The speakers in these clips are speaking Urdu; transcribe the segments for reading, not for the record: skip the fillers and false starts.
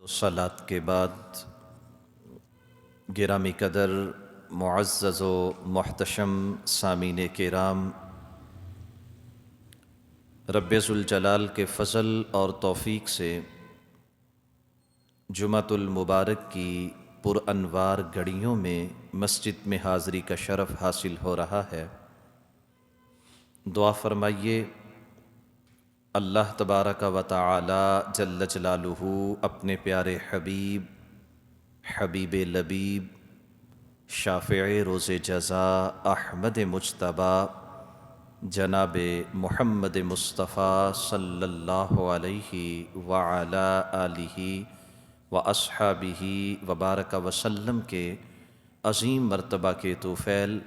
صلات کے بعد گرامی قدر معزز و محتشم سامعین کرام، رب ذوالجلال کے فضل اور توفیق سے جمعۃ المبارک کی پر انوار گھڑیوں میں مسجد میں حاضری کا شرف حاصل ہو رہا ہے۔ دعا فرمائیے اللہ تبارک و تعالی جل جلالہ اپنے پیارے حبیب لبیب شافع روز جزا احمد مجتبی جناب محمد مصطفیٰ صلی اللہ علیہ وعلی آلہ واصحابہ وبارک وسلم کے عظیم مرتبہ کے طوفیل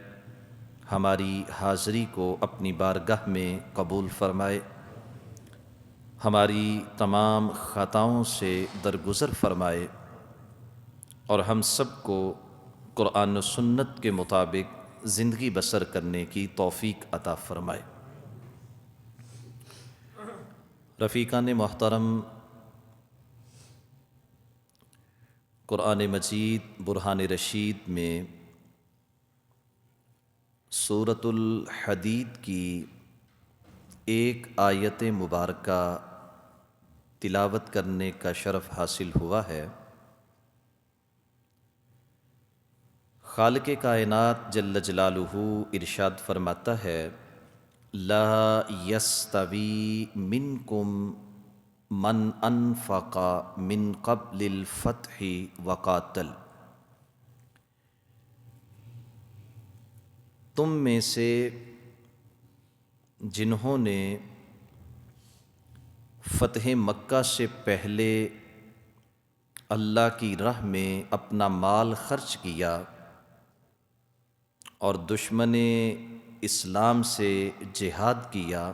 ہماری حاضری کو اپنی بارگاہ میں قبول فرمائے، ہماری تمام خطاؤں سے درگزر فرمائے اور ہم سب کو قرآن و سنت کے مطابق زندگی بسر کرنے کی توفیق عطا فرمائے۔ رفیقان محترم، قرآن مجید برہان رشید میں سورۃ الحدید کی ایک آیت مبارکہ تلاوت کرنے کا شرف حاصل ہوا ہے۔ خالق کائنات جل جلالہ ارشاد فرماتا ہے، لا یستوی منکم من انفق من قبل الفتح وقاتل، تم میں سے جنہوں نے فتح مکہ سے پہلے اللہ کی راہ میں اپنا مال خرچ کیا اور دشمن اسلام سے جہاد کیا،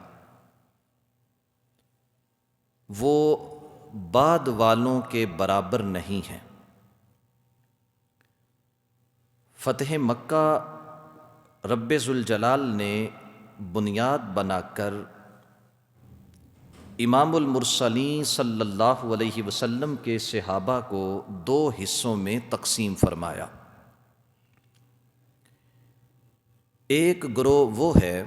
وہ بعد والوں کے برابر نہیں ہیں۔ فتح مکہ رب ذوالجلال نے بنیاد بنا کر امام المرسلین صلی اللہ علیہ وسلم کے صحابہ کو دو حصوں میں تقسیم فرمایا۔ ایک گروہ وہ ہے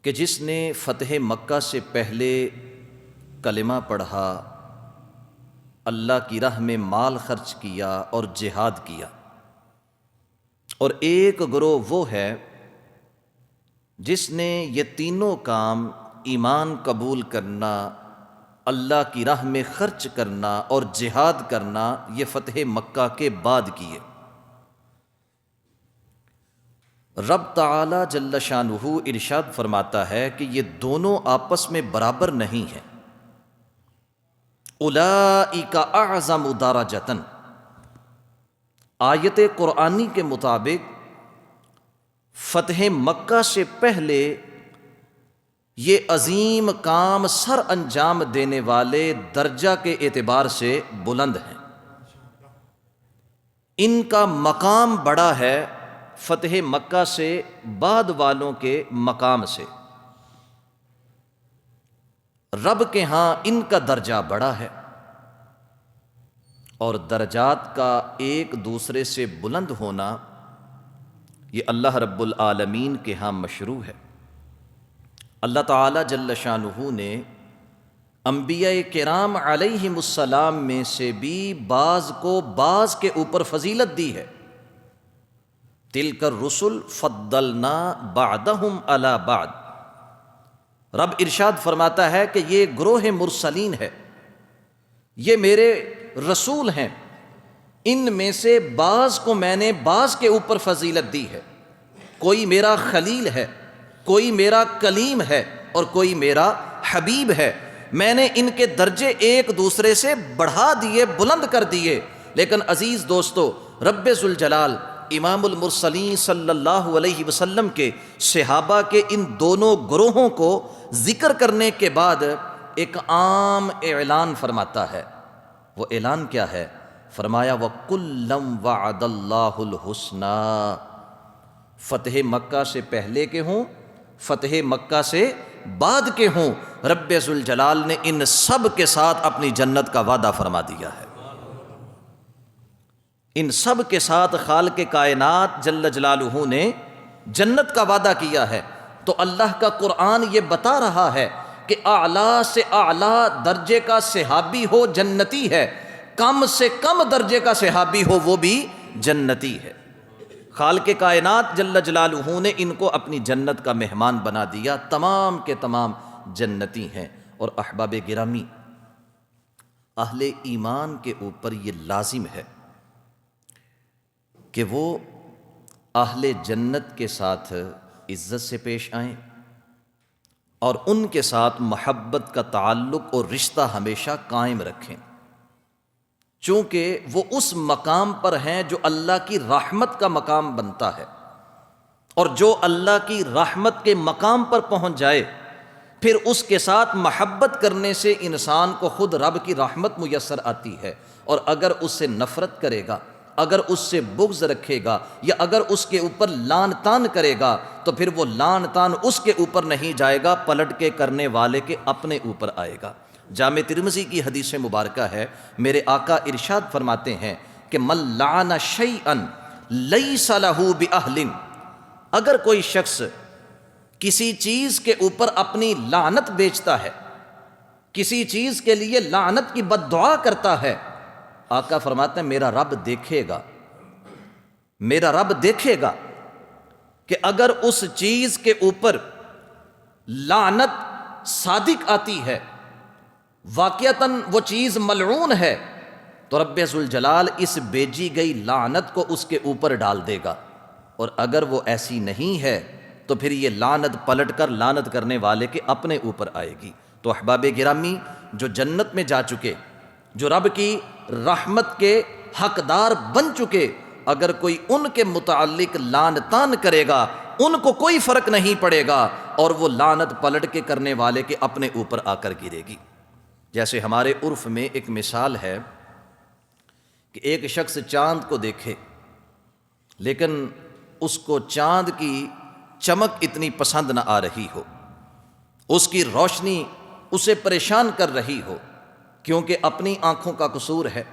کہ جس نے فتح مکہ سے پہلے کلمہ پڑھا، اللہ کی راہ میں مال خرچ کیا اور جہاد کیا، اور ایک گروہ وہ ہے جس نے یہ تینوں کام ایمان قبول کرنا، اللہ کی راہ میں خرچ کرنا اور جہاد کرنا یہ فتح مکہ کے بعد کیے۔ رب تعالی جل شانہ ارشاد فرماتا ہے کہ یہ دونوں آپس میں برابر نہیں ہیں۔ اولئک اعظم درجۃ، آیت قرآنی کے مطابق فتح مکہ سے پہلے یہ عظیم کام سر انجام دینے والے درجہ کے اعتبار سے بلند ہیں، ان کا مقام بڑا ہے فتح مکہ سے بعد والوں کے مقام سے۔ رب کے ہاں ان کا درجہ بڑا ہے، اور درجات کا ایک دوسرے سے بلند ہونا یہ اللہ رب العالمین کے ہاں مشروع ہے۔ اللہ تعالی جل شانہ نے انبیاء کرام علیہم السلام میں سے بھی بعض کو بعض کے اوپر فضیلت دی ہے۔ تلک الرسل فضلنا بعضهم علی بعض، رب ارشاد فرماتا ہے کہ یہ گروہ مرسلین ہے، یہ میرے رسول ہیں، ان میں سے بعض کو میں نے بعض کے اوپر فضیلت دی ہے۔ کوئی میرا خلیل ہے، کوئی میرا کلیم ہے، اور کوئی میرا حبیب ہے۔ میں نے ان کے درجے ایک دوسرے سے بڑھا دیے، بلند کر دیے۔ لیکن عزیز دوستو، رب ذوالجلال امام المرسلین صلی اللہ علیہ وسلم کے صحابہ کے ان دونوں گروہوں کو ذکر کرنے کے بعد ایک عام اعلان فرماتا ہے۔ وہ اعلان کیا ہے؟ فرمایا وَكُلًّا وَعَدَ اللَّهُ الْحُسْنَىٰ، فتح مکہ سے پہلے کے ہوں، فتح مکہ سے بعد کے ہوں، رب ذوالجلال نے ان سب کے ساتھ اپنی جنت کا وعدہ فرما دیا ہے۔ ان سب کے ساتھ خالق کائنات جل جلالہ نے جنت کا وعدہ کیا ہے۔ تو اللہ کا قرآن یہ بتا رہا ہے کہ اعلیٰ سے اعلیٰ درجے کا صحابی ہو جنتی ہے، کم سے کم درجے کا صحابی ہو وہ بھی جنتی ہے۔ خالق کائنات جل جلالہ نے ان کو اپنی جنت کا مہمان بنا دیا، تمام کے تمام جنتی ہیں۔ اور احباب گرامی، اہل ایمان کے اوپر یہ لازم ہے کہ وہ اہل جنت کے ساتھ عزت سے پیش آئیں اور ان کے ساتھ محبت کا تعلق اور رشتہ ہمیشہ قائم رکھیں، چونکہ وہ اس مقام پر ہیں جو اللہ کی رحمت کا مقام بنتا ہے، اور جو اللہ کی رحمت کے مقام پر پہنچ جائے پھر اس کے ساتھ محبت کرنے سے انسان کو خود رب کی رحمت میسر آتی ہے۔ اور اگر اس سے نفرت کرے گا، اگر اس سے بغض رکھے گا، یا اگر اس کے اوپر لان تان کرے گا، تو پھر وہ لان تان اس کے اوپر نہیں جائے گا، پلٹ کے کرنے والے کے اپنے اوپر آئے گا۔ جامع ترمذی کی حدیث مبارکہ ہے، میرے آقا ارشاد فرماتے ہیں کہ من لعن شیئا لیس لہ بأہل، اگر کوئی شخص کسی چیز کے اوپر اپنی لعنت بیچتا ہے، کسی چیز کے لیے لعنت کی بد دعا کرتا ہے، آقا فرماتے ہیں میرا رب دیکھے گا، میرا رب دیکھے گا کہ اگر اس چیز کے اوپر لعنت صادق آتی ہے، واقعتاً وہ چیز ملعون ہے، تو رب ذوالجلال اس بیچی گئی لعنت کو اس کے اوپر ڈال دے گا، اور اگر وہ ایسی نہیں ہے تو پھر یہ لعنت پلٹ کر لعنت کرنے والے کے اپنے اوپر آئے گی۔ تو احباب گرامی، جو جنت میں جا چکے، جو رب کی رحمت کے حقدار بن چکے، اگر کوئی ان کے متعلق لعن تان کرے گا ان کو کوئی فرق نہیں پڑے گا، اور وہ لعنت پلٹ کے کرنے والے کے اپنے اوپر آ کر گرے گی۔ جیسے ہمارے عرف میں ایک مثال ہے کہ ایک شخص چاند کو دیکھے، لیکن اس کو چاند کی چمک اتنی پسند نہ آ رہی ہو، اس کی روشنی اسے پریشان کر رہی ہو، کیونکہ اپنی آنکھوں کا قصور ہے،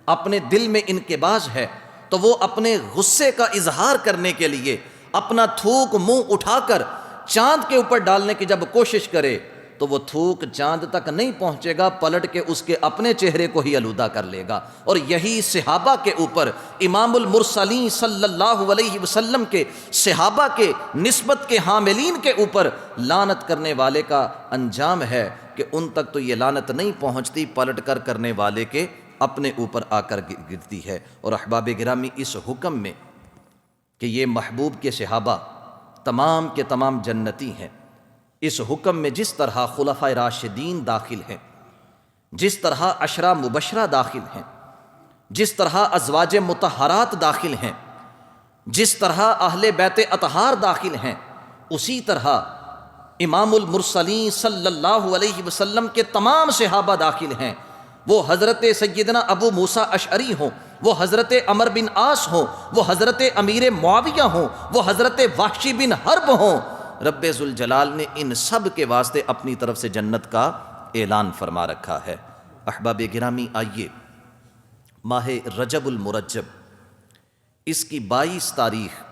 اپنے دل میں انکباس ہے، تو وہ اپنے غصے کا اظہار کرنے کے لیے اپنا تھوک منہ اٹھا کر چاند کے اوپر ڈالنے کی جب کوشش کرے تو وہ تھوک چاند تک نہیں پہنچے گا، پلٹ کے اس کے اپنے چہرے کو ہی آلودہ کر لے گا۔ اور یہی صحابہ کے اوپر، امام المرسلین صلی اللہ علیہ وسلم کے صحابہ کے نسبت کے حاملین کے اوپر لعنت کرنے والے کا انجام ہے کہ ان تک تو یہ لعنت نہیں پہنچتی، پلٹ کر کرنے والے کے اپنے اوپر آ کر گرتی ہے۔ اور احباب گرامی، اس حکم میں کہ یہ محبوب کے صحابہ تمام کے تمام جنتی ہیں، اس حکم میں جس طرح خلفائے راشدین داخل ہیں، جس طرح عشرہ مبشرہ داخل ہیں، جس طرح ازواج مطہرات داخل ہیں، جس طرح اہل بیت اطہار داخل ہیں، اسی طرح امام المرسلین صلی اللہ علیہ وسلم کے تمام صحابہ داخل ہیں۔ وہ حضرت سیدنا ابو موسیٰ اشعری ہوں، وہ حضرت عمر بن عاص ہوں، وہ حضرت امیر معاویہ ہوں، وہ حضرت وحشی بن حرب ہوں، رب ذوالجلال نے ان سب کے واسطے اپنی طرف سے جنت کا اعلان فرما رکھا ہے۔ احباب گرامی، آئیے ماہ رجب المرجب، اس کی 22 تاریخ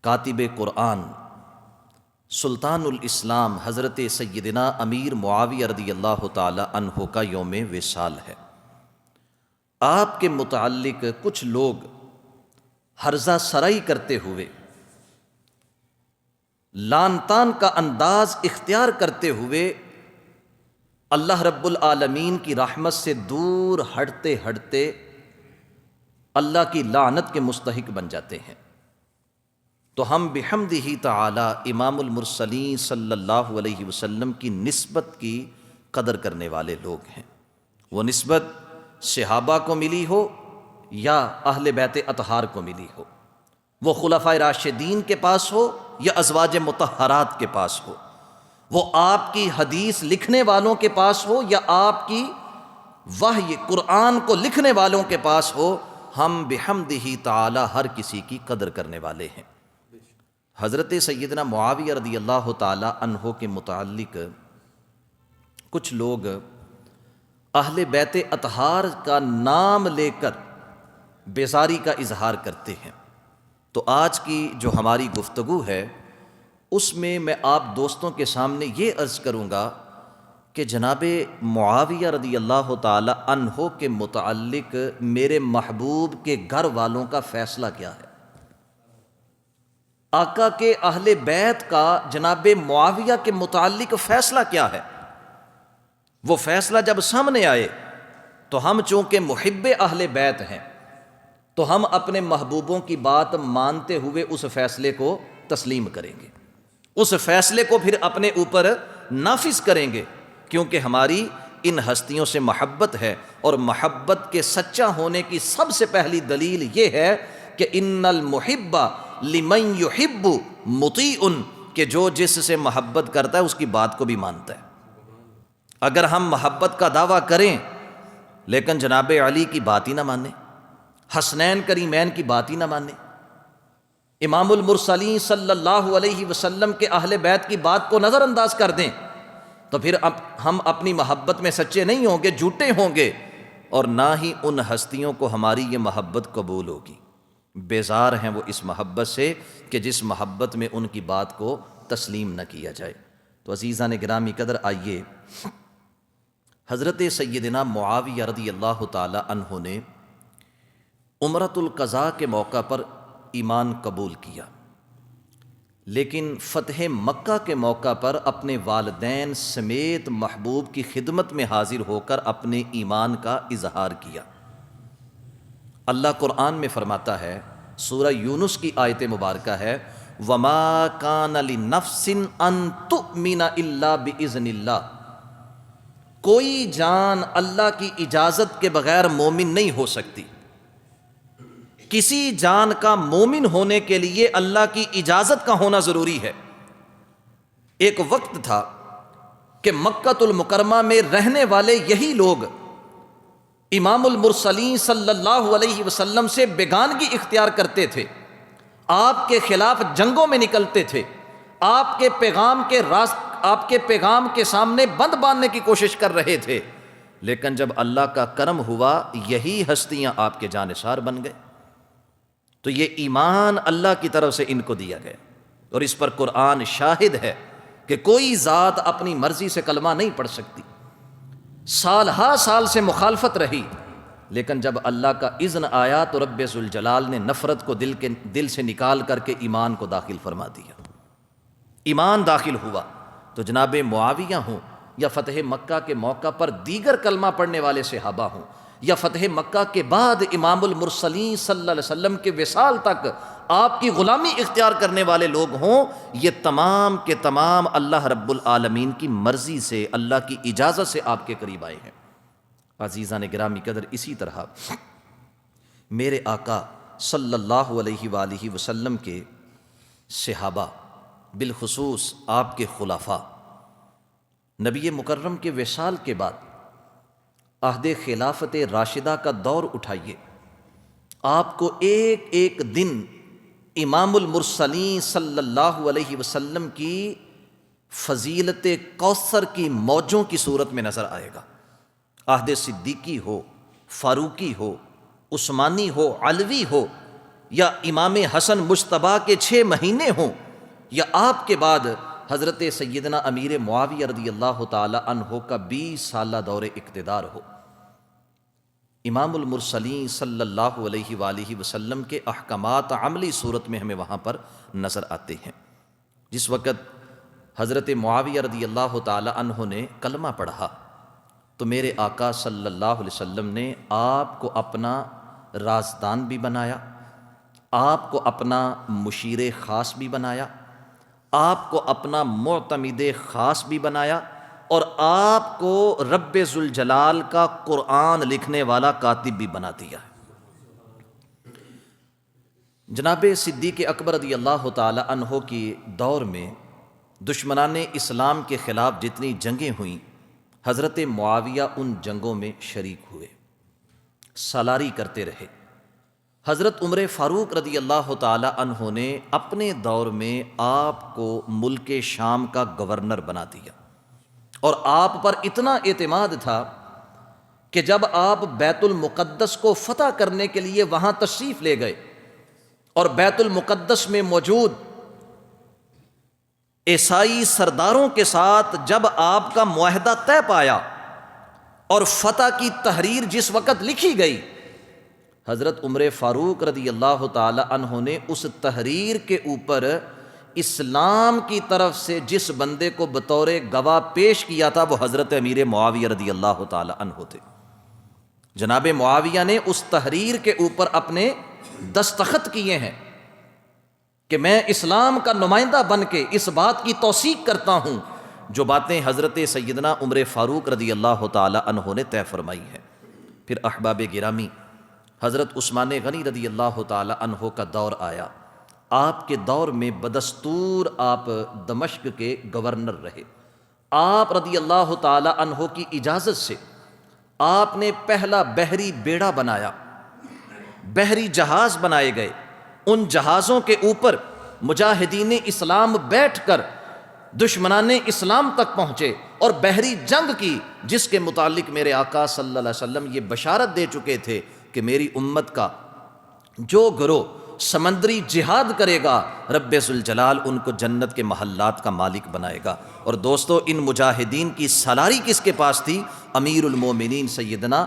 کاتب قرآن سلطان الاسلام حضرت سیدنا امیر معاویہ رضی اللہ تعالی عنہ کا یوم وصال ہے۔ آپ کے متعلق کچھ لوگ ہرزہ سرائی کرتے ہوئے، لان تان کا انداز اختیار کرتے ہوئے اللہ رب العالمین کی رحمت سے دور ہٹتے ہٹتے اللہ کی لعنت کے مستحق بن جاتے ہیں۔ تو ہم بحمدہ تعالی امام المرسلین صلی اللہ علیہ وسلم کی نسبت کی قدر کرنے والے لوگ ہیں۔ وہ نسبت صحابہ کو ملی ہو یا اہل بیت اطہار کو ملی ہو، وہ خلفائے راشدین کے پاس ہو یا ازواج مطہرات کے پاس ہو، وہ آپ کی حدیث لکھنے والوں کے پاس ہو یا آپ کی وحی قرآن کو لکھنے والوں کے پاس ہو، ہم بحمدہ تعالی ہر کسی کی قدر کرنے والے ہیں۔ حضرت سیدنا معاویہ رضی اللہ تعالی عنہ کے متعلق کچھ لوگ اہل بیت اطہار کا نام لے کر بیزاری کا اظہار کرتے ہیں۔ تو آج کی جو ہماری گفتگو ہے اس میں آپ دوستوں کے سامنے یہ عرض کروں گا کہ جناب معاویہ رضی اللہ تعالی عنہ کے متعلق میرے محبوب کے گھر والوں کا فیصلہ کیا ہے، آقا کے اہل بیت کا جناب معاویہ کے متعلق فیصلہ کیا ہے۔ وہ فیصلہ جب سامنے آئے تو ہم چونکہ محب اہل بیت ہیں تو ہم اپنے محبوبوں کی بات مانتے ہوئے اس فیصلے کو تسلیم کریں گے، اس فیصلے کو پھر اپنے اوپر نافذ کریں گے، کیونکہ ہماری ان ہستیوں سے محبت ہے، اور محبت کے سچا ہونے کی سب سے پہلی دلیل یہ ہے کہ ان المحب لمن یحب مطیع، کہ جو جس سے محبت کرتا ہے اس کی بات کو بھی مانتا ہے۔ اگر ہم محبت کا دعویٰ کریں لیکن جناب علی کی بات ہی نہ مانیں، حسنین کریمین کی بات ہی نہ مانیں، امام المرسلین صلی اللہ علیہ وسلم کے اہل بیت کی بات کو نظر انداز کر دیں، تو پھر ہم اپنی محبت میں سچے نہیں ہوں گے، جھوٹے ہوں گے، اور نہ ہی ان ہستیوں کو ہماری یہ محبت قبول ہوگی۔ بیزار ہیں وہ اس محبت سے کہ جس محبت میں ان کی بات کو تسلیم نہ کیا جائے۔ تو عزیزان گرامی قدر، آئیے حضرت سیدنا معاویہ رضی اللہ تعالی عنہ نے عمرۃ القضاء کے موقع پر ایمان قبول کیا، لیکن فتح مکہ کے موقع پر اپنے والدین سمیت محبوب کی خدمت میں حاضر ہو کر اپنے ایمان کا اظہار کیا۔ اللہ قرآن میں فرماتا ہے، سورہ یونس کی آیت مبارکہ ہے، وَمَا كَانَ لِنَفْسٍ أَن تُؤْمِنَ إِلَّا بِإِذْنِ اللَّهِ، کوئی جان اللہ کی اجازت کے بغیر مومن نہیں ہو سکتی۔ کسی جان کا مومن ہونے کے لیے اللہ کی اجازت کا ہونا ضروری ہے۔ ایک وقت تھا کہ مکہ المکرمہ میں رہنے والے یہی لوگ امام المرسلین صلی اللہ علیہ وسلم سے بیگانگی اختیار کرتے تھے، آپ کے خلاف جنگوں میں نکلتے تھے، آپ کے پیغام کے سامنے بند باندھنے کی کوشش کر رہے تھے، لیکن جب اللہ کا کرم ہوا یہی ہستیاں آپ کے جانثار بن گئے۔ تو یہ ایمان اللہ کی طرف سے ان کو دیا گیا، اور اس پر قرآن شاہد ہے کہ کوئی ذات اپنی مرضی سے کلمہ نہیں پڑھ سکتی۔ سال ہا سال سے مخالفت رہی، لیکن جب اللہ کا اذن آیا تو رب ذوالجلال نے نفرت کو دل سے نکال کر کے ایمان کو داخل فرما دیا۔ ایمان داخل ہوا تو جناب معاویہ ہوں یا فتح مکہ کے موقع پر دیگر کلمہ پڑھنے والے صحابہ ہوں، یا فتح مکہ کے بعد امام المرسلین صلی اللہ علیہ وسلم کے وصال تک آپ کی غلامی اختیار کرنے والے لوگ ہوں، یہ تمام کے تمام اللہ رب العالمین کی مرضی سے، اللہ کی اجازت سے آپ کے قریب آئے ہیں۔ عزیزان گرامی قدر، اسی طرح میرے آقا صلی اللہ علیہ وآلہ وسلم کے صحابہ، بالخصوص آپ کے خلفاء، نبی مکرم کے وصال کے بعد عہد خلافت راشدہ کا دور اٹھائیے، آپ کو ایک ایک دن امام المرسلین صلی اللہ علیہ وسلم کی فضیلت کوثر کی موجوں کی صورت میں نظر آئے گا۔ عہد صدیقی ہو، فاروقی ہو، عثمانی ہو، علوی ہو، یا امام حسن مجتبیٰ کے 6 مہینے ہوں، یا آپ کے بعد حضرت سیدنا امیر معاویہ رضی اللہ تعالی عنہ کا 20 سالہ دور اقتدار ہو، امام المرسلین صلی اللہ علیہ وآلہ وسلم کے احکامات عملی صورت میں ہمیں وہاں پر نظر آتے ہیں۔ جس وقت حضرت معاویہ رضی اللہ تعالی عنہ نے کلمہ پڑھا تو میرے آقا صلی اللہ علیہ وسلم نے آپ کو اپنا رازدان بھی بنایا، آپ کو اپنا مشیر خاص بھی بنایا، آپ کو اپنا معتمد خاص بھی بنایا، اور آپ کو رب ذوالجلال کا قرآن لکھنے والا کاتب بھی بنا دیا۔ جناب صدیق اکبر رضی اللہ تعالی عنہ کی دور میں دشمنان اسلام کے خلاف جتنی جنگیں ہوئیں، حضرت معاویہ ان جنگوں میں شریک ہوئے، سالاری کرتے رہے۔ حضرت عمر فاروق رضی اللہ تعالی عنہ نے اپنے دور میں آپ کو ملک شام کا گورنر بنا دیا، اور آپ پر اتنا اعتماد تھا کہ جب آپ بیت المقدس کو فتح کرنے کے لیے وہاں تشریف لے گئے اور بیت المقدس میں موجود عیسائی سرداروں کے ساتھ جب آپ کا معاہدہ طے پایا اور فتح کی تحریر جس وقت لکھی گئی، حضرت عمر فاروق رضی اللہ تعالی عنہ نے اس تحریر کے اوپر اسلام کی طرف سے جس بندے کو بطور گواہ پیش کیا تھا وہ حضرت امیر معاویہ رضی اللہ تعالی عنہ تھے۔ جناب معاویہ نے اس تحریر کے اوپر اپنے دستخط کیے ہیں کہ میں اسلام کا نمائندہ بن کے اس بات کی توثیق کرتا ہوں جو باتیں حضرت سیدنا عمر فاروق رضی اللہ تعالی عنہ نے طے فرمائی ہیں۔ پھر احباب گرامی، حضرت عثمان غنی رضی اللہ تعالی عنہ کا دور آیا۔ آپ کے دور میں بدستور آپ دمشق کے گورنر رہے۔ آپ رضی اللہ تعالی عنہ کی اجازت سے آپ نے پہلا بحری بیڑا بنایا، بحری جہاز بنائے گئے، ان جہازوں کے اوپر مجاہدین اسلام بیٹھ کر دشمنان اسلام تک پہنچے اور بحری جنگ کی، جس کے متعلق میرے آقا صلی اللہ علیہ وسلم یہ بشارت دے چکے تھے کہ میری امت کا جو گروہ سمندری جہاد کرے گا رب ذوالجلال ان کو جنت کے محلات کا مالک بنائے گا۔ اور دوستو، ان مجاہدین کی سالاری کس کے پاس تھی؟ امیر المومنین سیدنا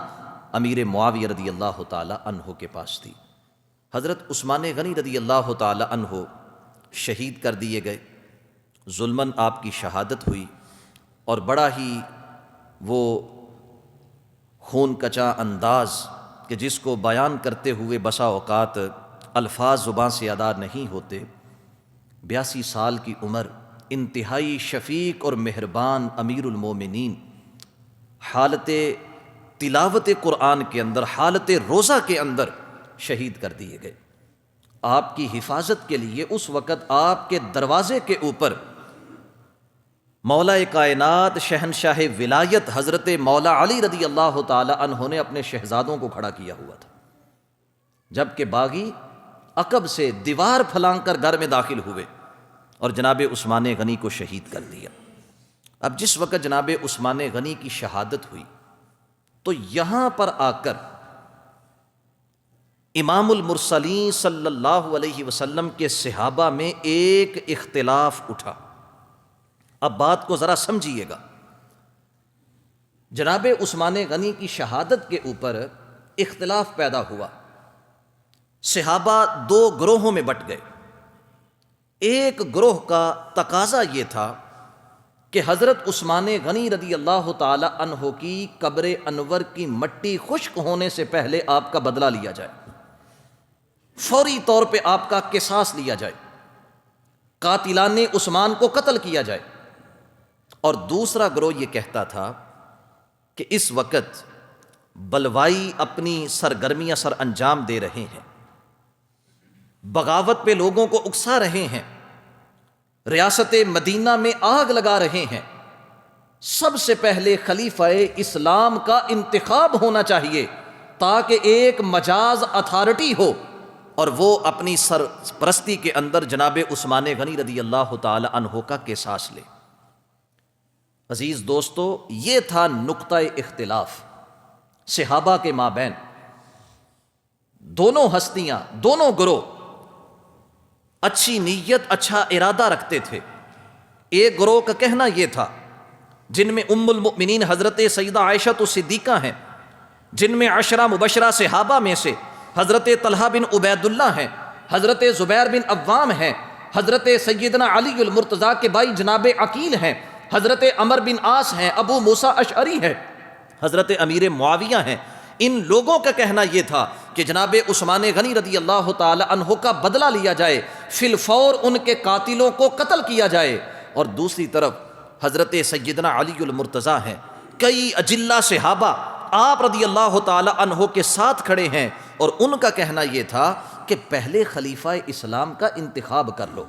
امیر معاویہ رضی اللہ تعالی عنہ کے پاس تھی۔ حضرت عثمان غنی رضی اللہ تعالی عنہ شہید کر دیے گئے، ظلماً آپ کی شہادت ہوئی، اور بڑا ہی وہ خون کچا انداز کہ جس کو بیان کرتے ہوئے بسا اوقات الفاظ زبان سے ادا نہیں ہوتے۔ 82 سال کی عمر، انتہائی شفیق اور مہربان امیر المومنین حالت تلاوت قرآن کے اندر، حالت روزہ کے اندر شہید کر دیے گئے۔ آپ کی حفاظت کے لیے اس وقت آپ کے دروازے کے اوپر مولا کائنات شہنشاہ ولایت حضرت مولا علی رضی اللہ تعالی عنہ نے اپنے شہزادوں کو کھڑا کیا ہوا تھا، جبکہ باغی عقب سے دیوار پھلانگ کر گھر میں داخل ہوئے اور جناب عثمان غنی کو شہید کر دیا۔ اب جس وقت جناب عثمان غنی کی شہادت ہوئی تو یہاں پر آ کر امام المرسلین صلی اللہ علیہ وسلم کے صحابہ میں ایک اختلاف اٹھا۔ اب بات کو ذرا سمجھیے گا۔ جناب عثمان غنی کی شہادت کے اوپر اختلاف پیدا ہوا، صحابہ دو گروہوں میں بٹ گئے۔ ایک گروہ کا تقاضا یہ تھا کہ حضرت عثمان غنی رضی اللہ تعالی عنہ کی قبر انور کی مٹی خشک ہونے سے پہلے آپ کا بدلہ لیا جائے، فوری طور پہ آپ کا قصاص لیا جائے، قاتلان عثمان کو قتل کیا جائے۔ اور دوسرا گروہ یہ کہتا تھا کہ اس وقت بلوائی اپنی سرگرمیاں سر انجام دے رہے ہیں، بغاوت پہ لوگوں کو اکسا رہے ہیں، ریاست مدینہ میں آگ لگا رہے ہیں، سب سے پہلے خلیفہ اسلام کا انتخاب ہونا چاہیے تاکہ ایک مجاز اتھارٹی ہو اور وہ اپنی سرپرستی کے اندر جناب عثمان غنی رضی اللہ تعالی عنہ کا قصاص لے۔ عزیز دوستو، یہ تھا نقطہ اختلاف صحابہ کے مابین۔ دونوں ہستیاں، دونوں گروہ اچھی نیت، اچھا ارادہ رکھتے تھے۔ ایک گروہ کا کہنا یہ تھا، جن میں ام المؤمنین حضرت سیدہ عائشہ صدیقہ ہیں، جن میں 10 مبشرہ صحابہ میں سے حضرت طلحہ بن عبید اللہ ہیں، حضرت زبیر بن عوام ہیں، حضرت سیدنا علی المرتضیٰ کے بھائی جناب عقیل ہیں، حضرت عمر بن عاص ہیں، ابو موسیٰ اشعری ہیں، حضرت امیر معاویہ ہیں۔ ان لوگوں کا کہنا یہ تھا کہ جناب عثمان غنی رضی اللہ تعالی عنہ کا بدلہ لیا جائے، فی الفور ان کے قاتلوں کو قتل کیا جائے۔ اور دوسری طرف حضرت سیدنا علی المرتضیٰ ہیں، کئی اجلہ صحابہ آپ رضی اللہ تعالی عنہ کے ساتھ کھڑے ہیں، اور ان کا کہنا یہ تھا کہ پہلے خلیفہ اسلام کا انتخاب کر لو،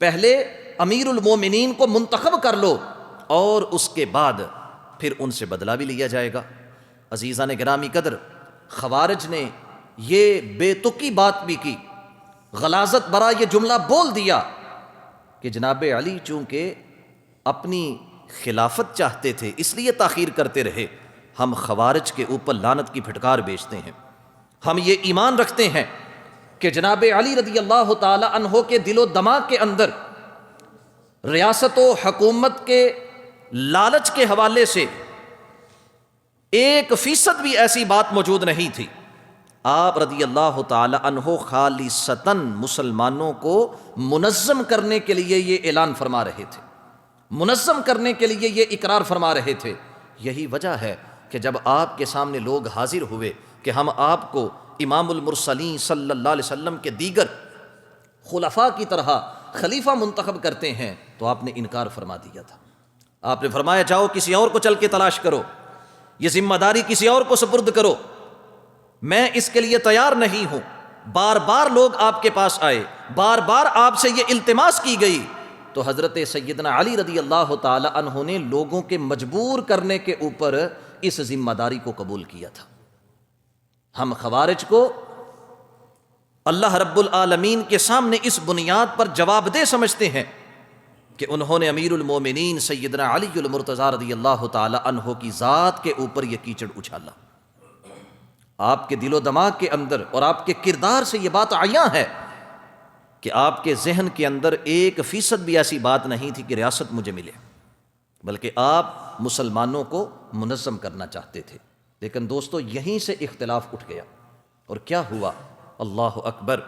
پہلے امیر المومنین کو منتخب کر لو، اور اس کے بعد پھر ان سے بدلہ بھی لیا جائے گا۔ عزیزان گرامی قدر، خوارج نے یہ بے تکی بات بھی کی، غلاظت برا یہ جملہ بول دیا کہ جناب علی چونکہ اپنی خلافت چاہتے تھے اس لیے تاخیر کرتے رہے، ہم خوارج کے اوپر لعنت کی پھٹکار بیچتے ہیں، ہم یہ ایمان رکھتے ہیں کہ جناب علی رضی اللہ تعالی عنہ کے دل و دماغ کے اندر ریاست و حکومت کے لالچ کے حوالے سے 1% بھی ایسی بات موجود نہیں تھی۔ آپ رضی اللہ تعالی عنہ خالصتاً مسلمانوں کو منظم کرنے کے لیے یہ اعلان فرما رہے تھے، منظم کرنے کے لیے یہ اقرار فرما رہے تھے۔ یہی وجہ ہے کہ جب آپ کے سامنے لوگ حاضر ہوئے کہ ہم آپ کو امام المرسلین صلی اللہ علیہ وسلم کے دیگر خلفاء کی طرح خلیفہ منتخب کرتے ہیں، تو آپ نے انکار فرما دیا تھا۔ آپ نے فرمایا جاؤ کسی اور کو چل کے تلاش کرو، یہ ذمہ داری کسی اور کو سپرد کرو، میں اس کے لیے تیار نہیں ہوں۔ بار بار لوگ آپ کے پاس آئے، بار بار آپ سے یہ التماس کی گئی، تو حضرت سیدنا علی رضی اللہ تعالی عنہ نے لوگوں کے مجبور کرنے کے اوپر اس ذمہ داری کو قبول کیا تھا۔ ہم خوارج کو اللہ رب العالمین کے سامنے اس بنیاد پر جواب دہ سمجھتے ہیں کہ انہوں نے امیر المومنین سیدنا علی المرتضیٰ رضی اللہ تعالی عنہ کی ذات کے اوپر یہ کیچڑ اچھالا۔ آپ کے دل و دماغ کے اندر اور آپ کے کردار سے یہ بات عیاں ہے کہ آپ کے ذہن کے اندر 1% بھی ایسی بات نہیں تھی کہ ریاست مجھے ملے، بلکہ آپ مسلمانوں کو منظم کرنا چاہتے تھے۔ لیکن دوستو یہیں سے اختلاف اٹھ گیا، اور کیا ہوا؟ اللہ اکبر!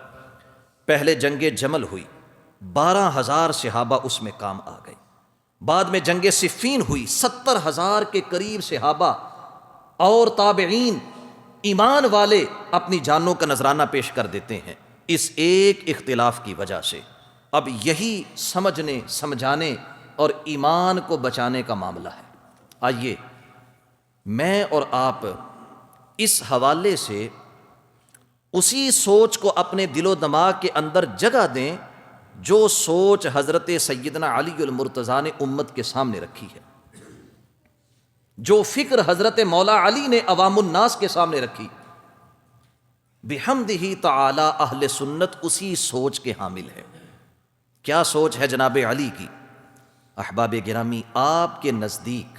پہلے جنگ جمل ہوئی، 12,000 صحابہ اس میں کام آ گئے۔ بعد میں جنگ صفین ہوئی، 70,000 کے قریب صحابہ اور تابعین ایمان والے اپنی جانوں کا نذرانہ پیش کر دیتے ہیں اس ایک اختلاف کی وجہ سے۔ اب یہی سمجھنے، سمجھانے اور ایمان کو بچانے کا معاملہ ہے۔ آئیے میں اور آپ اس حوالے سے اسی سوچ کو اپنے دل و دماغ کے اندر جگہ دیں جو سوچ حضرت سیدنا علی المرتضیٰ نے امت کے سامنے رکھی ہے، جو فکر حضرت مولا علی نے عوام الناس کے سامنے رکھی۔ بحمدہ تعالی اہل سنت اسی سوچ کے حامل ہے۔ کیا سوچ ہے جناب علی کی؟ احباب گرامی، آپ کے نزدیک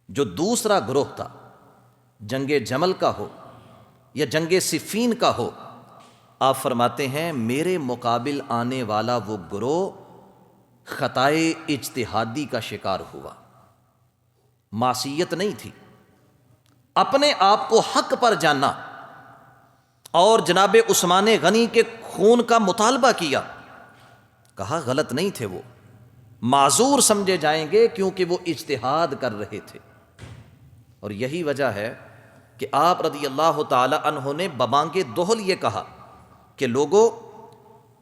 جو دوسرا گروہ تھا، جنگ جمل کا ہو یا جنگ صفین کا ہو، آپ فرماتے ہیں میرے مقابل آنے والا وہ گروہ خطائے اجتہادی کا شکار ہوا، معصیت نہیں تھی، اپنے آپ کو حق پر جانا اور جناب عثمان غنی کے خون کا مطالبہ کیا۔ کہا غلط نہیں تھے، وہ معذور سمجھے جائیں گے کیونکہ وہ اجتہاد کر رہے تھے۔ اور یہی وجہ ہے کہ آپ رضی اللہ تعالی عنہ نے ببانگ دہل یہ کہا کہ لوگوں،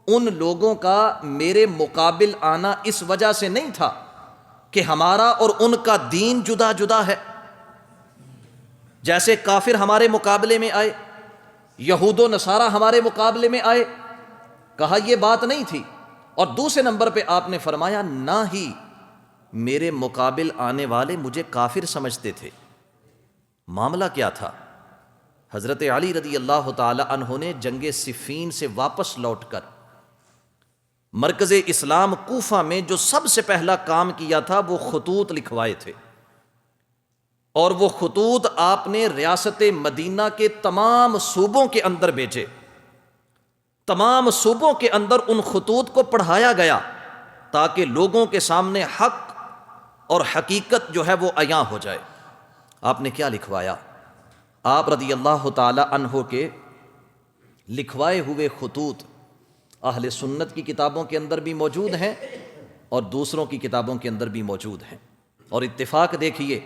ان لوگوں کا میرے مقابل آنا اس وجہ سے نہیں تھا کہ ہمارا اور ان کا دین جدا جدا ہے، جیسے کافر ہمارے مقابلے میں آئے، یہود و نصارہ ہمارے مقابلے میں آئے، کہا یہ بات نہیں تھی۔ اور دوسرے نمبر پہ آپ نے فرمایا نہ ہی میرے مقابل آنے والے مجھے کافر سمجھتے تھے۔ معاملہ کیا تھا؟ حضرت علی رضی اللہ تعالی عنہ نے جنگ صفین سے واپس لوٹ کر مرکز اسلام کوفہ میں جو سب سے پہلا کام کیا تھا وہ خطوط لکھوائے تھے، اور وہ خطوط آپ نے ریاست مدینہ کے تمام صوبوں کے اندر بھیجے۔ تمام صوبوں کے اندر ان خطوط کو پڑھایا گیا تاکہ لوگوں کے سامنے حق اور حقیقت جو ہے وہ عیاں ہو جائے۔ آپ نے کیا لکھوایا؟ آپ رضی اللہ تعالی عنہ کے لکھوائے ہوئے خطوط اہل سنت کی کتابوں کے اندر بھی موجود ہیں اور دوسروں کی کتابوں کے اندر بھی موجود ہیں، اور اتفاق دیکھیے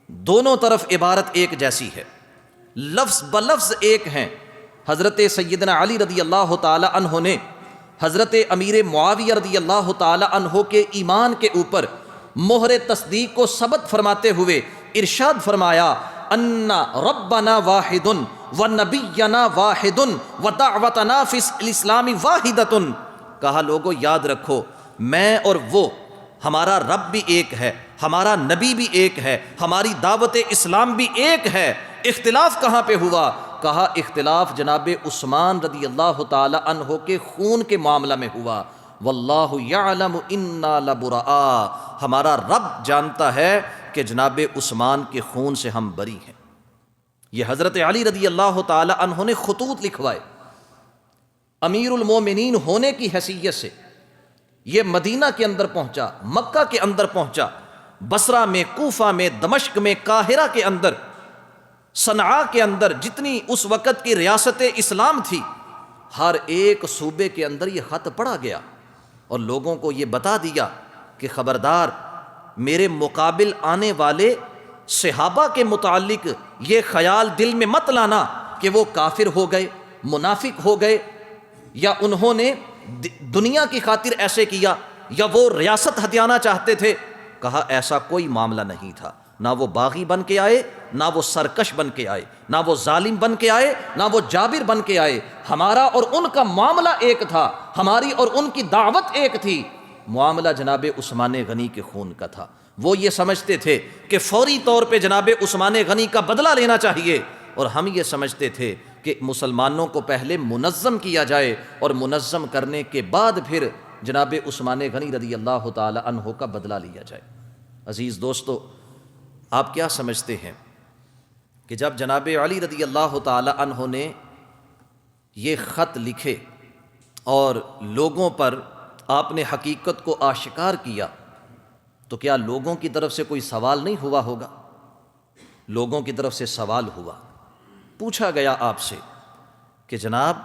دونوں طرف عبارت ایک جیسی ہے، لفظ بلفظ ایک ہیں۔ حضرت سیدنا علی رضی اللہ تعالی عنہ نے حضرت امیر معاویہ رضی اللہ تعالی عنہ کے ایمان کے اوپر مہر تصدیق کو ثبت فرماتے ہوئے ارشاد فرمایا ان ربنا واحد ونبینا واحد ودعوتنا فی الاسلام واحدۃ۔ کہا لوگوں یاد رکھو، میں اور وہ، ہمارا رب بھی ایک ہے، ہمارا نبی بھی ایک ہے، ہماری دعوت اسلام بھی ایک ہے، اختلاف کہاں پہ ہوا؟ کہا اختلاف جناب عثمان رضی اللہ تعالی عنہ کے خون کے معاملہ میں ہوا، واللہ یعلم انا لبراء، ہمارا رب جانتا ہے کہ جناب عثمان کے خون سے ہم بری ہیں۔ یہ حضرت علی رضی اللہ تعالی عنہ نے خطوط لکھوائے، امیر المومنین ہونے کی حیثیت سے یہ مدینہ کے اندر پہنچا، مکہ کے اندر پہنچا، بصرہ میں، کوفہ میں، دمشق میں، قاہرہ کے اندر، صنعاء کے اندر، جتنی اس وقت کی ریاست اسلام تھی، ہر ایک صوبے کے اندر یہ خط پڑھا گیا اور لوگوں کو یہ بتا دیا کہ خبردار میرے مقابل آنے والے صحابہ کے متعلق یہ خیال دل میں مت لانا کہ وہ کافر ہو گئے، منافق ہو گئے، یا انہوں نے دنیا کی خاطر ایسے کیا، یا وہ ریاست ہتھیانا چاہتے تھے۔ کہا ایسا کوئی معاملہ نہیں تھا، نہ وہ باغی بن کے آئے، نہ وہ سرکش بن کے آئے، نہ وہ ظالم بن کے آئے، نہ وہ جابر بن کے آئے، ہمارا اور ان کا معاملہ ایک تھا، ہماری اور ان کی دعوت ایک تھی، معاملہ جناب عثمان غنی کے خون کا تھا۔ وہ یہ سمجھتے تھے کہ فوری طور پہ جناب عثمان غنی کا بدلہ لینا چاہیے، اور ہم یہ سمجھتے تھے کہ مسلمانوں کو پہلے منظم کیا جائے اور منظم کرنے کے بعد پھر جناب عثمان غنی رضی اللہ تعالی عنہ کا بدلہ لیا جائے۔ عزیز دوستو، آپ کیا سمجھتے ہیں کہ جب جناب علی رضی اللہ تعالی عنہ نے یہ خط لکھے اور لوگوں پر آپ نے حقیقت کو آشکار کیا، تو کیا لوگوں کی طرف سے کوئی سوال نہیں ہوا ہوگا؟ لوگوں کی طرف سے سوال ہوا، پوچھا گیا آپ سے کہ جناب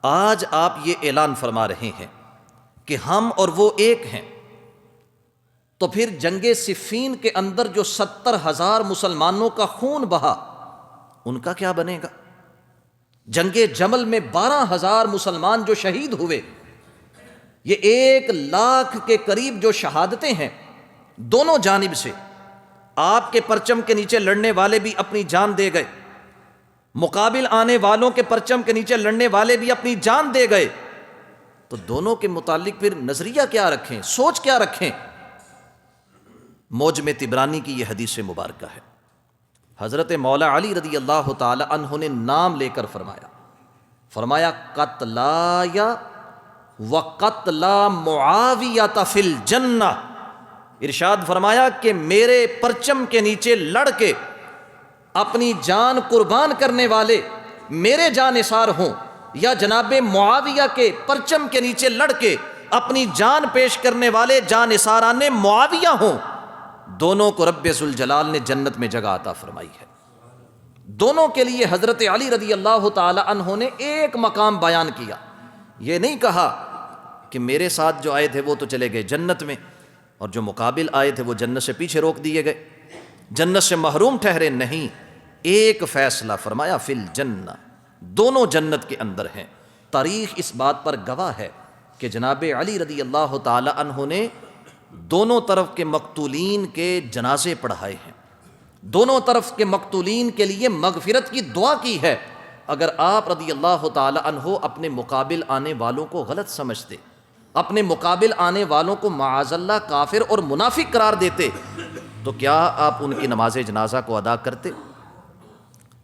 آج آپ یہ اعلان فرما رہے ہیں کہ ہم اور وہ ایک ہیں، تو پھر جنگ صفین کے اندر جو 70,000 مسلمانوں کا خون بہا ان کا کیا بنے گا؟ جنگ جمل میں 12,000 مسلمان جو شہید ہوئے، یہ 1,00,000 کے قریب جو شہادتیں ہیں دونوں جانب سے، آپ کے پرچم کے نیچے لڑنے والے بھی اپنی جان دے گئے، مقابل آنے والوں کے پرچم کے نیچے لڑنے والے بھی اپنی جان دے گئے، تو دونوں کے متعلق پھر نظریہ کیا رکھیں، سوچ کیا رکھیں؟ موجم طبرانی کی یہ حدیث مبارکہ ہے، حضرت مولا علی رضی اللہ تعالی عنہ نے نام لے کر فرمایا قتلایا وقتلا معاویہ فی الجنہ، ارشاد فرمایا کہ میرے پرچم کے نیچے لڑ کے اپنی جان قربان کرنے والے میرے جانثار ہوں، یا جناب معاویہ کے پرچم کے نیچے لڑ کے اپنی جان پیش کرنے والے جانثاران معاویہ ہوں، دونوں کو رب ذوالجلال نے جنت میں جگہ عطا فرمائی ہے۔ دونوں کے لیے حضرت علی رضی اللہ تعالی عنہ نے ایک مقام بیان کیا، یہ نہیں کہا کہ میرے ساتھ جو آئے تھے وہ تو چلے گئے جنت میں، اور جو مقابل آئے تھے وہ جنت سے پیچھے روک دیے گئے، جنت سے محروم ٹھہرے، نہیں، ایک فیصلہ فرمایا فی الجنہ، دونوں جنت کے اندر ہیں۔ تاریخ اس بات پر گواہ ہے کہ جناب علی رضی اللہ تعالی عنہ نے دونوں طرف کے مقتولین کے جنازے پڑھائے ہیں، دونوں طرف کے مقتولین کے لیے مغفرت کی دعا کی ہے۔ اگر آپ رضی اللہ تعالی عنہ اپنے مقابل آنے والوں کو غلط سمجھتے، اپنے مقابل آنے والوں کو معاذ اللہ کافر اور منافق قرار دیتے، تو کیا آپ ان کی نماز جنازہ کو ادا کرتے؟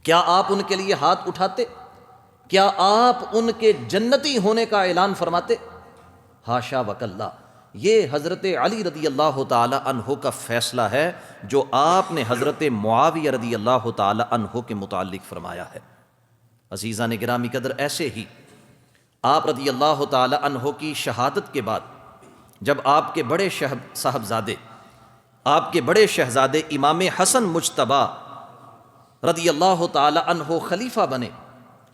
کیا آپ ان کے لیے ہاتھ اٹھاتے؟ کیا آپ ان کے جنتی ہونے کا اعلان فرماتے؟ ہاشا وکلا، یہ حضرت علی رضی اللہ تعالی عنہ کا فیصلہ ہے جو آپ نے حضرت معاویہ رضی اللہ تعالی عنہ کے متعلق فرمایا ہے۔ عزیزان گرامی قدر، ایسے ہی آپ رضی اللہ تعالی عنہ کی شہادت کے بعد جب آپ کے بڑے صاحبزادے، آپ کے بڑے شہزادے امام حسن مجتبیٰ رضی اللہ تعالی عنہ خلیفہ بنے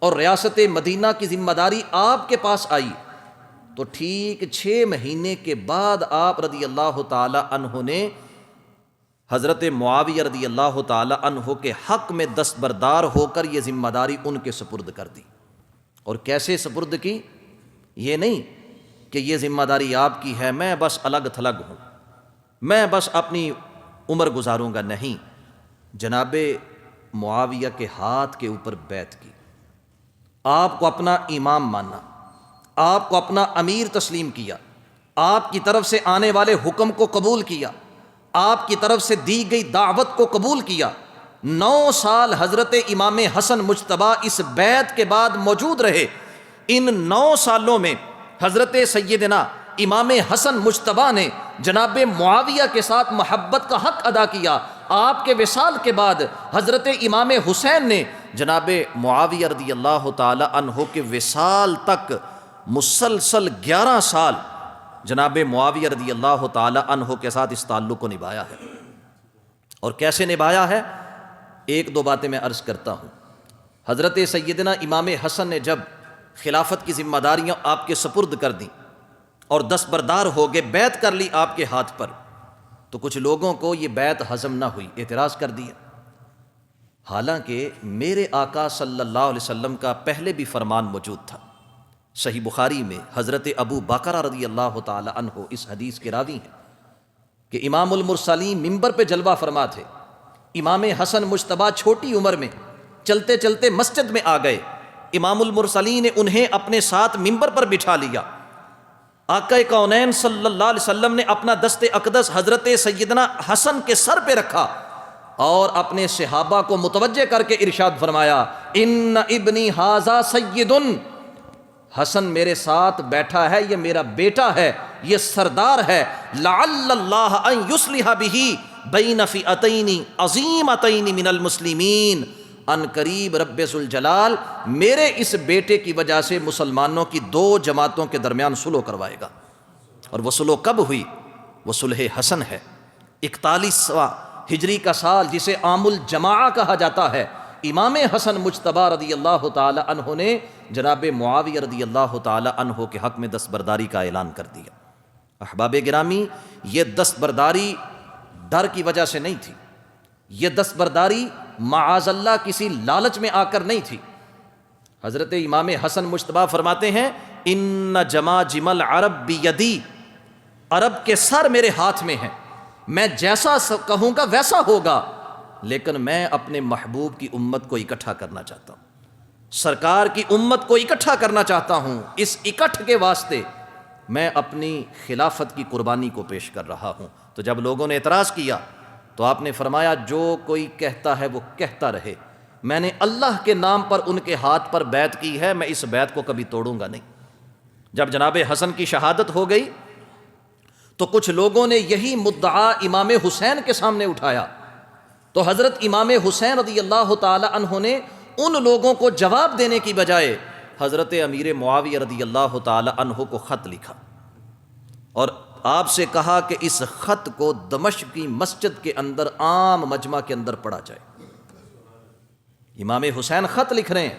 اور ریاست مدینہ کی ذمہ داری آپ کے پاس آئی، تو ٹھیک 6 مہینے کے بعد آپ رضی اللہ تعالی عنہ نے حضرت معاویہ رضی اللہ تعالی عنہ کے حق میں دستبردار ہو کر یہ ذمہ داری ان کے سپرد کر دی۔ اور کیسے سپرد کی؟ یہ نہیں کہ یہ ذمہ داری آپ کی ہے، میں بس الگ تھلگ ہوں، میں بس اپنی عمر گزاروں گا، نہیں، جناب معاویہ کے ہاتھ کے اوپر بیعت کی، آپ کو اپنا امام مانا، آپ کو اپنا امیر تسلیم کیا، آپ کی طرف سے آنے والے حکم کو قبول کیا، آپ کی طرف سے دی گئی دعوت کو قبول کیا، 9 سال حضرت امام حسن مجتبی اس بیعت کے بعد موجود رہے۔ ان 9 سالوں میں حضرت سیدنا امام حسن مجتبی نے جناب معاویہ کے ساتھ محبت کا حق ادا کیا۔ آپ کے وصال کے بعد حضرت امام حسین نے جناب معاویہ رضی اللہ تعالی عنہ کے وصال تک مسلسل 11 سال جناب معاویہ رضی اللہ تعالی عنہ کے ساتھ اس تعلق کو نبھایا ہے۔ اور کیسے نبھایا ہے؟ 1-2 باتیں میں عرض کرتا ہوں۔ حضرت سیدنا امام حسن نے جب خلافت کی ذمہ داریاں آپ کے سپرد کر دیں اور دستبردار ہو گئے، بیعت کر لی آپ کے ہاتھ پر، تو کچھ لوگوں کو یہ بیعت ہضم نہ ہوئی، اعتراض کر دیا۔ حالانکہ میرے آقا صلی اللہ علیہ وسلم کا پہلے بھی فرمان موجود تھا۔ صحیح بخاری میں حضرت ابو بکر رضی اللہ تعالی عنہ اس حدیث کے راوی ہیں کہ امام المرسلین ممبر پہ جلوہ فرما تھے۔ امام حسن مجتبی چھوٹی عمر میں چلتے چلتے مسجد میں آ گئے۔ امام المرسلین نے انہیں اپنے ساتھ ممبر پر بٹھا لیا۔ آقا کونین صلی اللہ علیہ وسلم نے اپنا دست اقدس حضرت سیدنا حسن کے سر پہ رکھا اور اپنے صحابہ کو متوجہ کر کے ارشاد فرمایا، ان ابنی ھذا سید، حسن میرے ساتھ بیٹھا ہے، یہ میرا بیٹا ہے، یہ سردار ہے، لعل اللہ ان یصلح بہ بین فئتین عظیمتین من المسلمین، ان قریب رب ذوالجلال میرے اس بیٹے کی وجہ سے مسلمانوں کی 2 جماعتوں کے درمیان صلح کروائے گا۔ اور وہ صلح کب ہوئی؟ وہ صلح حسن ہے۔ 41واں ہجری کا سال جسے عام الجماعہ کہا جاتا ہے، امام حسن مجتبی رضی اللہ تعالی عنہ نے جناب معاویہ رضی اللہ تعالی عنہ کے حق میں دستبرداری کا اعلان کر دیا۔ احباب گرامی، یہ دستبرداری ڈر کی وجہ سے نہیں تھی، یہ دستبرداری معاذ اللہ کسی لالچ میں آ کر نہیں تھی۔ حضرت امام حسن مجتبی فرماتے ہیں، ان جماجم العرب بیدی، عرب کے سر میرے ہاتھ میں ہیں، میں جیسا کہوں گا ویسا ہوگا، لیکن میں اپنے محبوب کی امت کو اکٹھا کرنا چاہتا ہوں، سرکار کی امت کو اکٹھا کرنا چاہتا ہوں۔ اس اکٹھ کے واسطے میں اپنی خلافت کی قربانی کو پیش کر رہا ہوں۔ تو جب لوگوں نے اعتراض کیا تو آپ نے فرمایا، جو کوئی کہتا ہے وہ کہتا رہے، میں نے اللہ کے نام پر ان کے ہاتھ پر بیعت کی ہے، میں اس بیعت کو کبھی توڑوں گا نہیں۔ جب جناب حسن کی شہادت ہو گئی تو کچھ لوگوں نے یہی مدعا امام حسین کے سامنے اٹھایا، تو حضرت امام حسین رضی اللہ تعالی عنہ نے ان لوگوں کو جواب دینے کی بجائے حضرت امیر معاویہ رضی اللہ تعالی عنہ کو خط لکھا اور آپ سے کہا کہ اس خط کو دمشق کی مسجد کے اندر عام مجمع کے اندر پڑھا جائے۔ امام حسین خط لکھ رہے ہیں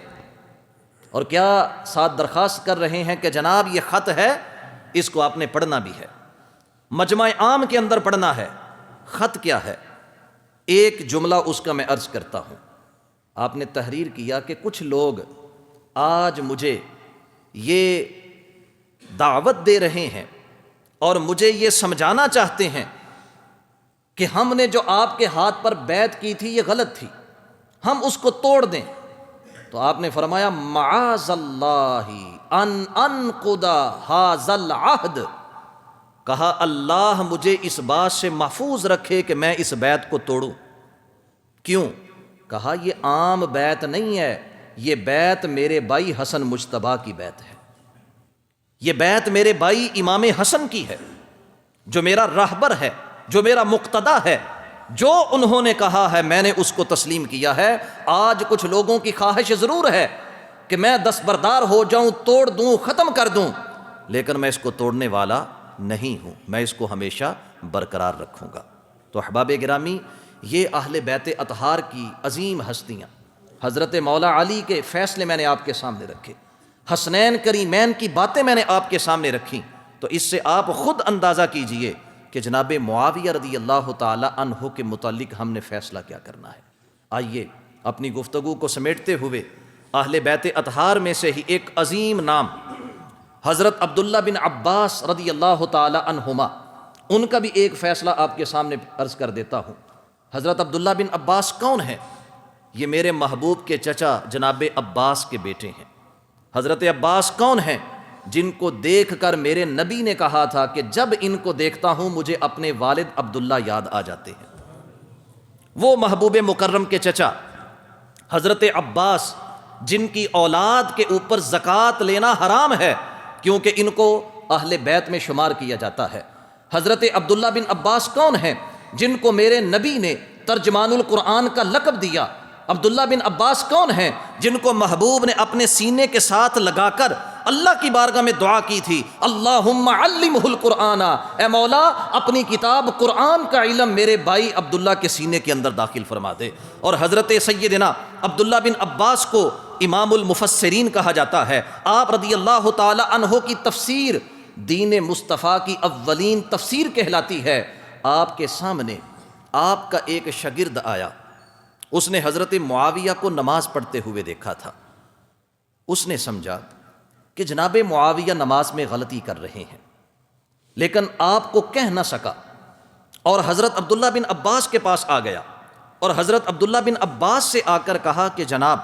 اور کیا ساتھ درخواست کر رہے ہیں کہ جناب یہ خط ہے، اس کو آپ نے پڑھنا بھی ہے، مجمع عام کے اندر پڑھنا ہے۔ خط کیا ہے؟ ایک جملہ اس کا میں عرض کرتا ہوں۔ آپ نے تحریر کیا کہ کچھ لوگ آج مجھے یہ دعوت دے رہے ہیں اور مجھے یہ سمجھانا چاہتے ہیں کہ ہم نے جو آپ کے ہاتھ پر بیعت کی تھی یہ غلط تھی، ہم اس کو توڑ دیں۔ تو آپ نے فرمایا، معاذ اللہ ان انقض ھذا العہد، کہا اللہ مجھے اس بات سے محفوظ رکھے کہ میں اس بیعت کو توڑوں۔ کیوں؟ کہا یہ عام بیعت نہیں ہے، یہ بیعت میرے بھائی حسن مجتبی کی بیعت ہے، یہ بیعت میرے بھائی امام حسن کی ہے، جو میرا راہبر ہے، جو میرا مقتدا ہے، جو انہوں نے کہا ہے میں نے اس کو تسلیم کیا ہے۔ آج کچھ لوگوں کی خواہش ضرور ہے کہ میں دستبردار ہو جاؤں، توڑ دوں، ختم کر دوں، لیکن میں اس کو توڑنے والا نہیں ہوں، میں اس کو ہمیشہ برقرار رکھوں گا۔ تو احباب گرامی، یہ اہل بیت اطہار کی عظیم ہستیاں، حضرت مولا علی کے فیصلے میں نے آپ کے سامنے رکھے، حسنین کریمین کی باتیں میں نے آپ کے سامنے رکھیں، تو اس سے آپ خود اندازہ کیجئے کہ جناب معاویہ رضی اللہ تعالی عنہ کے متعلق ہم نے فیصلہ کیا کرنا ہے۔ آئیے اپنی گفتگو کو سمیٹتے ہوئے اہل بیت اطہار میں سے ہی ایک عظیم نام حضرت عبداللہ بن عباس رضی اللہ تعالی عنہما، ان کا بھی ایک فیصلہ آپ کے سامنے عرض کر دیتا ہوں۔ حضرت عبداللہ بن عباس کون ہیں؟ یہ میرے محبوب کے چچا جناب عباس کے بیٹے ہیں۔ حضرت عباس کون ہیں؟ جن کو دیکھ کر میرے نبی نے کہا تھا کہ جب ان کو دیکھتا ہوں مجھے اپنے والد عبداللہ یاد آ جاتے ہیں۔ وہ محبوب مکرم کے چچا حضرت عباس، جن کی اولاد کے اوپر زکوٰۃ لینا حرام ہے کیونکہ ان کو اہل بیت میں شمار کیا جاتا ہے۔ حضرت عبداللہ بن عباس کون ہیں؟ جن کو میرے نبی نے ترجمان القرآن کا لقب دیا۔ عبداللہ بن عباس کون ہیں؟ جن کو محبوب نے اپنے سینے کے ساتھ لگا کر اللہ کی بارگاہ میں دعا کی تھی، اللہم علمہ القرآن، اے مولا اپنی کتاب قرآن کا علم میرے بھائی عبداللہ کے سینے کے اندر داخل فرما دے۔ اور حضرت سیدنا عبداللہ بن عباس کو امام المفسرین کہا جاتا ہے۔ آپ رضی اللہ تعالی عنہ کی تفسیر دین مصطفیٰ کی اولین تفسیر کہلاتی ہے۔ آپ کے سامنے آپ کا ایک شاگرد آیا، اس نے حضرت معاویہ کو نماز پڑھتے ہوئے دیکھا تھا۔ اس نے سمجھا کہ جناب معاویہ نماز میں غلطی کر رہے ہیں، لیکن آپ کو کہہ نہ سکا، اور حضرت عبداللہ بن عباس کے پاس آ گیا، اور حضرت عبداللہ بن عباس سے آ کر کہا کہ جناب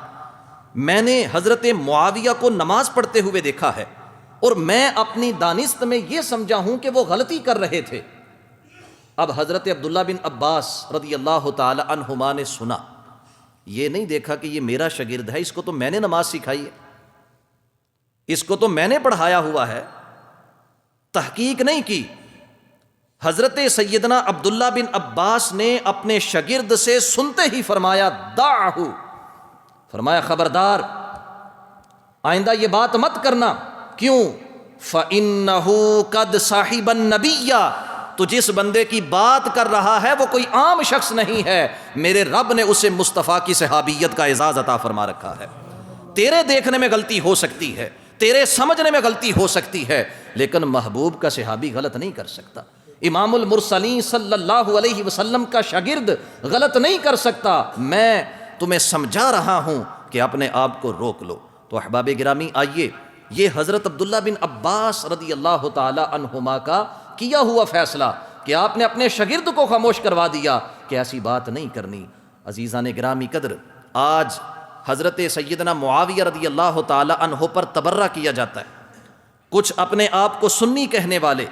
میں نے حضرت معاویہ کو نماز پڑھتے ہوئے دیکھا ہے، اور میں اپنی دانست میں یہ سمجھا ہوں کہ وہ غلطی کر رہے تھے۔ اب حضرت عبداللہ بن عباس رضی اللہ تعالی عنہما نے سنا، یہ نہیں دیکھا کہ یہ میرا شاگرد ہے، اس کو تو میں نے نماز سکھائی ہے، اس کو تو میں نے پڑھایا ہوا ہے، تحقیق نہیں کی۔ حضرت سیدنا عبداللہ بن عباس نے اپنے شاگرد سے سنتے ہی فرمایا دعہ، فرمایا خبردار آئندہ یہ بات مت کرنا۔ کیوں؟ فَإِنَّهُ قَدْ صَاحِبَ النَّبِيَّ، تو جس بندے کی بات کر رہا ہے وہ کوئی عام شخص نہیں ہے، میرے رب نے اسے مصطفیٰ کی صحابیت کا اعزاز عطا فرما رکھا ہے۔ تیرے دیکھنے میں غلطی ہو سکتی ہے، تیرے سمجھنے میں غلطی ہو سکتی ہے، لیکن محبوب کا صحابی غلط نہیں کر سکتا۔ امام المرسلین صلی اللہ علیہ وسلم کا شاگرد غلط نہیں کر سکتا۔ میں تمہیں سمجھا رہا ہوں کہ اپنے آپ کو روک لو۔ تو احباب گرامی آئیے، یہ حضرت عبداللہ بن عباس رضی اللہ تعالی عنہما کا کیا ہوا فیصلہ کہ آپ نے اپنے شاگرد کو خاموش کروا دیا کہ ایسی بات نہیں کرنی۔ عزیزان گرامی قدر، آج حضرت سیدنا معاویہ رضی اللہ تعالی عنہ پر تبرہ کیا جاتا ہے۔ کچھ اپنے آپ کو سنی کہنے والے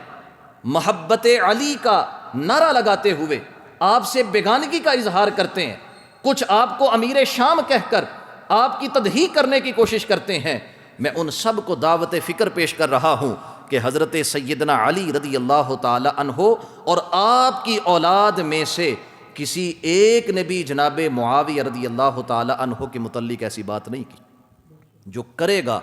محبت علی کا نعرہ لگاتے ہوئے آپ سے بیگانگی کا اظہار کرتے ہیں، کچھ آپ کو امیر شام کہہ کر آپ کی تدحیق کرنے کی کوشش کرتے ہیں۔ میں ان سب کو دعوت فکر پیش کر رہا ہوں کہ حضرت سیدنا علی رضی اللہ تعالی عنہ اور آپ کی اولاد میں سے کسی ایک نے بھی جناب معاویہ رضی اللہ تعالی عنہ کے متعلق ایسی بات نہیں کی۔ جو کرے گا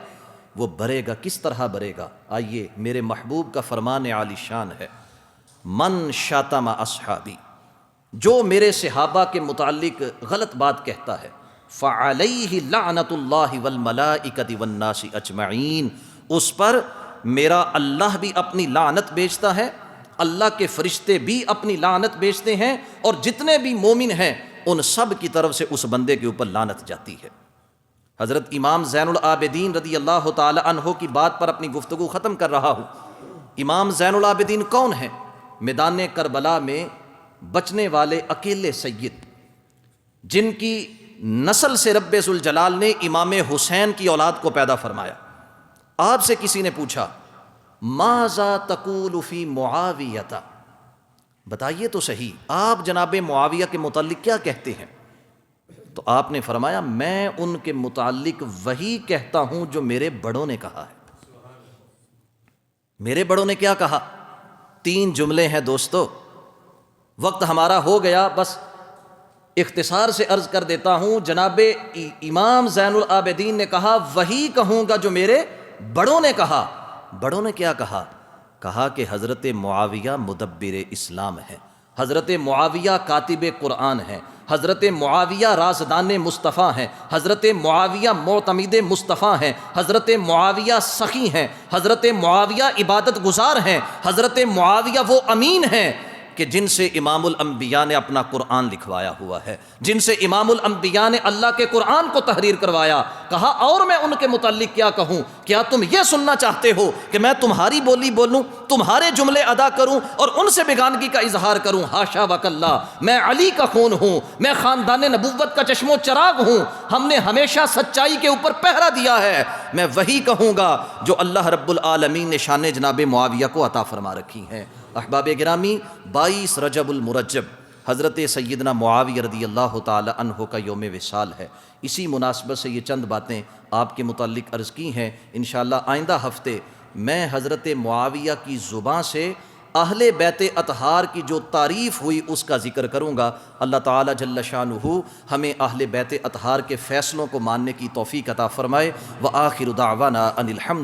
وہ برے گا، کس طرح برے گا؟ آئیے، میرے محبوب کا فرمان عالی شان ہے، من شاتم اصحابی، جو میرے صحابہ کے متعلق غلط بات کہتا ہے، فعلیہ لعنت اللہ والملائکۃ والناس اجمعین، اس پر میرا اللہ بھی اپنی لعنت بھیجتا ہے، اللہ کے فرشتے بھی اپنی لعنت بھیجتے ہیں، اور جتنے بھی مومن ہیں ان سب کی طرف سے اس بندے کے اوپر لعنت جاتی ہے۔ حضرت امام زین العابدین رضی اللہ تعالی عنہ کی بات پر اپنی گفتگو ختم کر رہا ہوں۔ امام زین العابدین کون ہیں؟ میدان کربلا میں بچنے والے اکیلے سید، جن کی نسل سے رب ذوالجلال نے امام حسین کی اولاد کو پیدا فرمایا۔ آپ سے کسی نے پوچھا ماذا تقول فی معاویہ، بتائیے تو صحیح آپ جناب معاویہ کے متعلق کیا کہتے ہیں؟ تو آپ نے فرمایا میں ان کے متعلق وہی کہتا ہوں جو میرے بڑوں نے کہا ہے۔ میرے بڑوں نے کیا کہا؟ 3 جملے ہیں دوستو، وقت ہمارا ہو گیا، بس اختصار سے عرض کر دیتا ہوں۔ جناب امام زین العابدین نے کہا وہی کہوں گا جو میرے بڑوں نے کہا۔ بڑوں نے کیا کہا؟ کہا کہ حضرت معاویہ مدبر اسلام ہے، حضرت معاویہ کاتب قرآن ہے، حضرت معاویہ رازدان مصطفیٰ ہیں، حضرت معاویہ معتمد مصطفیٰ ہیں، حضرت معاویہ سخی ہیں، حضرت معاویہ عبادت گزار ہیں، حضرت معاویہ وہ امین ہیں کہ جن سے امام الانبیاء نے اپنا قرآن لکھوایا ہوا ہے، جن سے امام الانبیاء نے اللہ کے قرآن کو تحریر کروایا۔ کہا اور میں ان کے متعلق کیا کہوں؟ کیا تم یہ سننا چاہتے ہو کہ میں تمہاری بولی بولوں، تمہارے جملے ادا کروں اور ان سے بیگانگی کا اظہار کروں؟ حاشا وکلا، میں علی کا خون ہوں، میں خاندان نبوت کا چشم و چراغ ہوں، ہم نے ہمیشہ سچائی کے اوپر پہرا دیا ہے۔ میں وہی کہوں گا جو اللہ رب العالمین نے شان جناب معاویہ کو عطا فرما رکھی ہیں۔ احباب گرامی، 22 رجب المرجب حضرت سیدنا معاویہ رضی اللہ تعالی عنہ کا یوم وصال ہے۔ اسی مناسبت سے یہ چند باتیں آپ کے متعلق عرض کی ہیں۔ انشاءاللہ آئندہ ہفتے میں حضرت معاویہ کی زبان سے اہل بیت اطہار کی جو تعریف ہوئی اس کا ذکر کروں گا۔ اللہ تعالی جل شانہ ہمیں اہل بیت اطہار کے فیصلوں کو ماننے کی توفیق عطا فرمائے۔ وآخر دعوانا ان الحمد